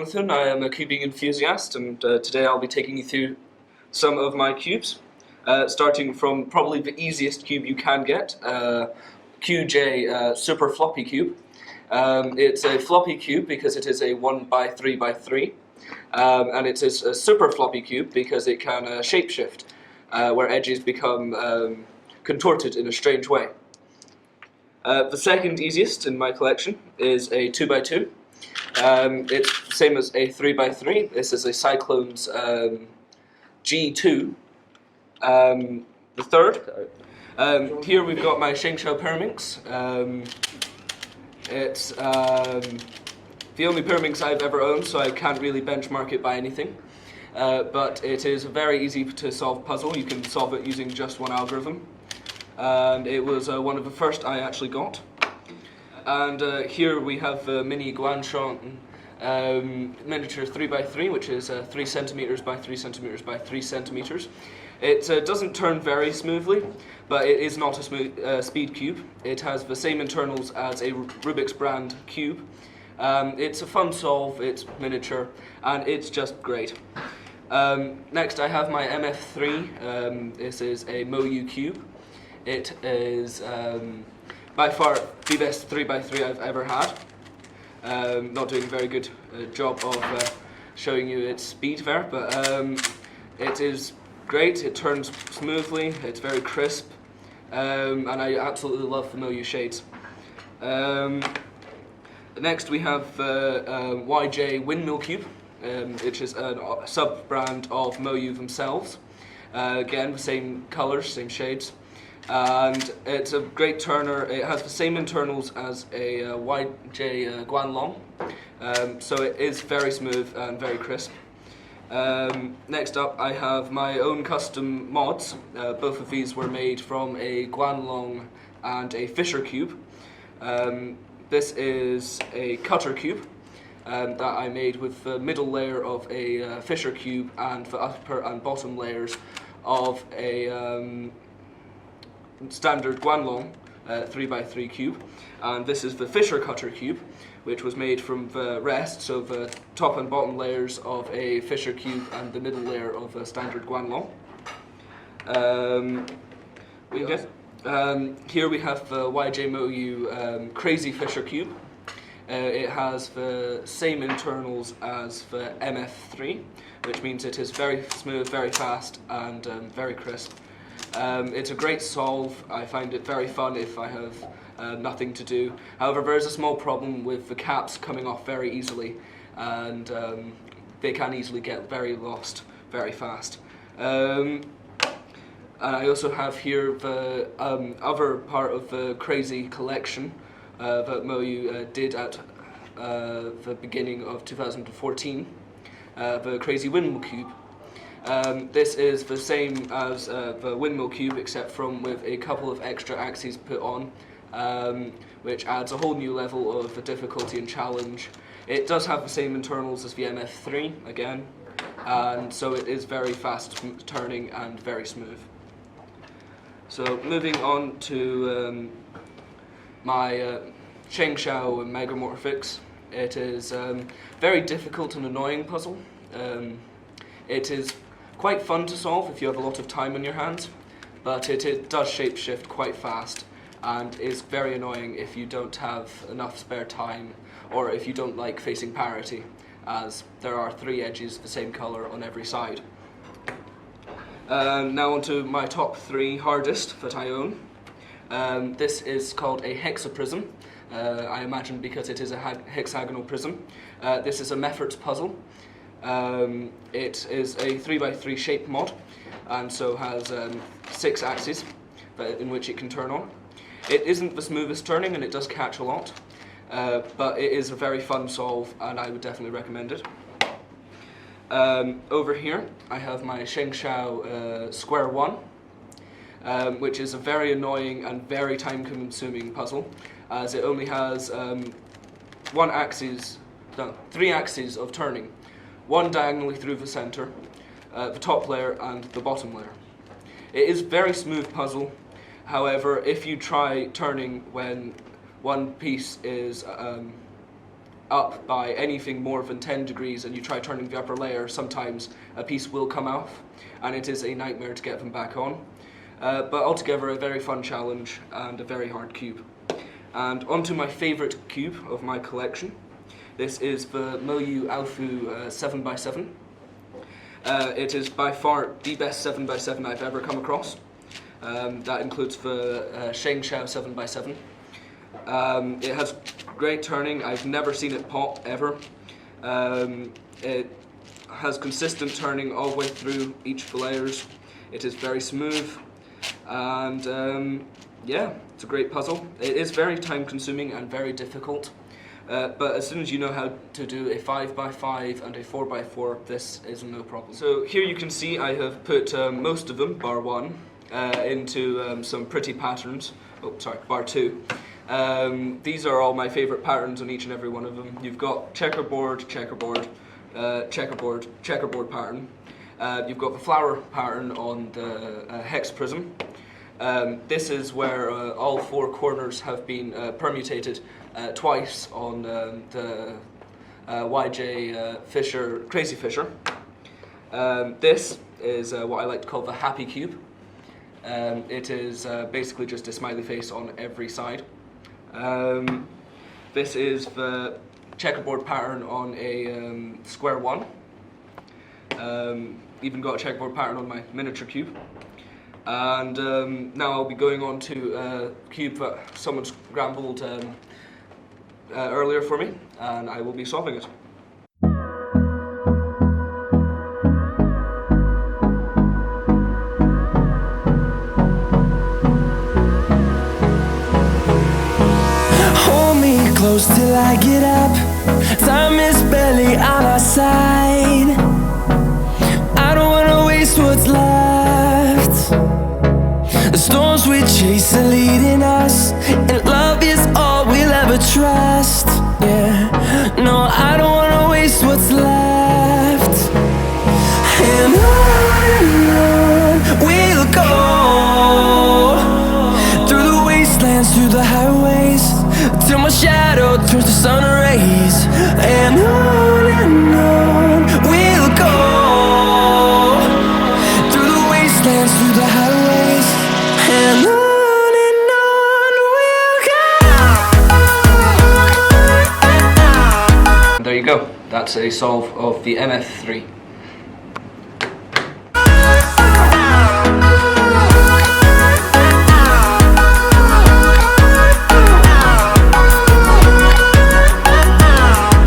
Jonathan. I am a cubing enthusiast, and today I'll be taking you through some of my cubes, starting from probably the easiest cube you can get, QJ Super Floppy Cube. It's a floppy cube because it is a 1x3x3, and it is a super floppy cube because it can shapeshift, where edges become contorted in a strange way. The second easiest in my collection is a 2x2. It's the same as a 3x3. This is a Cyclones G2. The third, here we've got my Shengshou Pyraminx. It's the only Pyraminx I've ever owned, so I can't really benchmark it by anything. But it is a very easy to solve puzzle. You can solve it using just one algorithm. And it was one of the first I actually got. And here we have the mini Guanshan miniature 3x3, which is 3 centimeters by 3 centimeters by 3 centimeters. It doesn't turn very smoothly, but it is not a speed cube. It has the same internals as a Rubik's brand cube. It's a fun solve, it's miniature, and it's just great. Next I have my MF3. This is a Moyu cube. It is by far the best 3x3 I've ever had. Not doing a very good job of showing you its speed there, but it is great. It turns smoothly, it's very crisp, and I absolutely love the Moyu shades. Next we have YJ Windmill Cube, which is a sub-brand of Moyu themselves. Again, the same colours, same shades. And it's a great turner. It has the same internals as a YJ Guanlong, so it is very smooth and very crisp. Next up I have my own custom mods. Both of these were made from a Guanlong and a Fisher cube. This is a cutter cube that I made with the middle layer of a Fisher cube and the upper and bottom layers of a standard Guanlong 3x3 cube, and this is the Fisher Cutter cube, which was made from the rest, so the top and bottom layers of a Fisher cube and the middle layer of a standard Guanlong. Here we have the YJ Moyu Crazy Fisher cube. It has the same internals as the MF3, which means it is very smooth, very fast, and very crisp. It's a great solve. I find it very fun if I have nothing to do. However, there is a small problem with the caps coming off very easily, and they can easily get very lost very fast. And I also have here the other part of the crazy collection that Moyu did at the beginning of 2014, the Crazy Windmill Cube. This is the same as the Windmill Cube, except from with a couple of extra axes put on, which adds a whole new level of difficulty and challenge. It does have the same internals as the MF3 again, and so it is very fast turning and very smooth. So moving on to my Shengshou Megamorphix. It is very difficult and annoying puzzle. It is quite fun to solve if you have a lot of time on your hands, but it does shapeshift quite fast and is very annoying if you don't have enough spare time or if you don't like facing parity, as there are 3 edges the same colour on every side. Now on to my top 3 hardest that I own. This is called a hexaprism, I imagine because it is a hexagonal prism. This is a Meffert's puzzle. It is a 3x3 shape mod, and so has 6 axes in which it can turn on. It isn't the smoothest turning and it does catch a lot, but it is a very fun solve and I would definitely recommend it. Over here I have my Shengshou Square 1, which is a very annoying and very time consuming puzzle, as it only has 3 axes of turning. 1 diagonally through the center, the top layer and the bottom layer. It is a very smooth puzzle. However, if you try turning when one piece is up by anything more than 10 degrees and you try turning the upper layer, sometimes a piece will come off and it is a nightmare to get them back on. But altogether a very fun challenge and a very hard cube. And onto my favourite cube of my collection. This is the Moyu Alfu 7x7. It is by far the best 7x7 I've ever come across. That includes the Shengshao 7x7. It has great turning. I've never seen it pop ever. It has consistent turning all the way through each of the layers. It is very smooth, and yeah, it's a great puzzle. It is very time consuming and very difficult, but as soon as you know how to do a 5x5 and a 4x4, this is no problem. So here you can see I have put most of them, bar one, into some pretty patterns. Oh, sorry, bar two. These are all my favourite patterns on each and every one of them. You've got checkerboard, checkerboard, checkerboard, checkerboard pattern. You've got the flower pattern on the hex prism. This is where all four corners have been permutated twice on the YJ Fisher, Crazy Fisher. This is what I like to call the happy cube. It is basically just a smiley face on every side. This is the checkerboard pattern on a square one. Even got a checkerboard pattern on my miniature cube. And now I'll be going on to a cube that someone scrambled earlier for me, and I will be solving it. Close till I get up, time is barely on our side. I don't wanna waste what's left. The storms we chase are leading us, and love is all we'll ever trust. Yeah, no, I don't wanna waste what's left. And on we'll go, through the wastelands, through the highways, till my shadow turns to sun rays. And on we'll go, through the wastelands, through the highways. And on we'll go. There you go. That's a solve of the MF3.